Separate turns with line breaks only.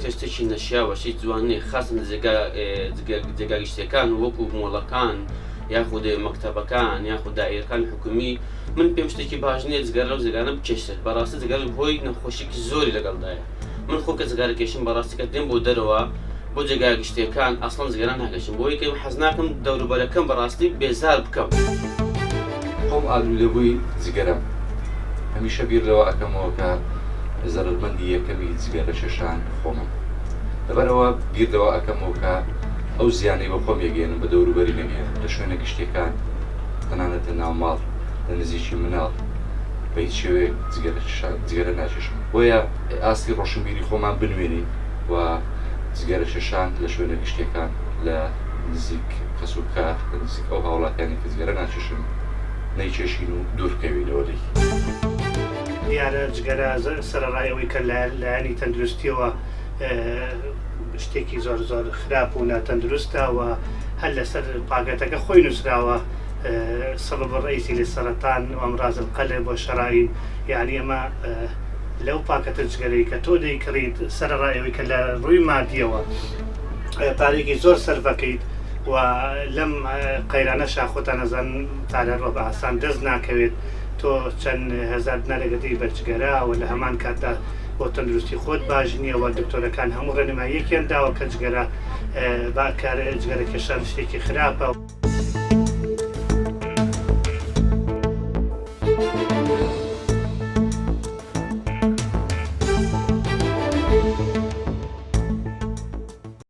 تێستێکی نەشیاوەشی جوانێ خاصن جێگا گشتەکان وەکو مۆڵەکان یاخود مەکتەبەکان یاخود دائیرەکان حکومی من پێم شتێکی باش نییە جگەر لەو جێگانە بکێشێت بەڕاستی جگەر هۆی نەخۆشیێکی زۆری لەگەڵدایە من خۆ کە جگارە کێشم بەڕاستی کە دێم بۆ دەرەوە بۆ جێگا گشتەکان ئەسڵەن جگەران ناکەشم بۆ یەکەم حەز ناکەم دەوروبەرەکەم بەڕاستی بێزار بکەم.
خۆم ئالوودەبووی جگەرم هەمیشە بیر لەوە ئەەکەمەوە کە زەرمەندی یەکەمی جگەرە شێشان خۆمم لەبەرەوە بیر لەوە ئەەکەمەوە کە ئەو زیانەی بە خۆم یەگەێنم بە دەوروبەری نەگەێن لە شوێنە گشتەکان تەنانەتە ناوماڵ لە نزیکی مناڵ بە هیچ شێوەیە جگەرە ناچێشم بۆیە ئاستی ڕۆشنبیری خۆمان بنوێنی و جگەرە شێشان لە شوێنە گشتەکان لە نزیک کەسوکار لە نزیک ئەو هاوڵاتیانی کە جگەرە ناچێشن نەیچێشین و دوورکەوی لەوەی
دیارە جگەرە سەرڕایەوەی کە لایەنی تەندروستیەوە شتێکی زۆر زۆر خراپ و ناتەندروستەوە هەر لەسەر پاگەتەکە خۆی نووسراوە سبب ڕئیسی لە سەرەتان و ئەمراض القەلب بۆ شەرائین یعنی ئەمە لەو پاکەتە جگەرەی کە تۆ دەیکڕیت سەرڕایەوەی کە لە ڕووی مادیەوە پارێکی زۆر سەرفەکەیت و لەم قەیرانەشا خۆتان نەزان تالەڕۆ بە ئاسان دەست ناکەوێت تۆ چەند هەزار نەرەگەدەی بەرجگەرە و لە هەمان کاتدا بۆ تەندروستی خۆت باش نییەوە دکتۆرەکان هەموو ڕێنماییەکیان داوە کە جگەرە باکارە جگەرە کێشان شتێکی خراپە.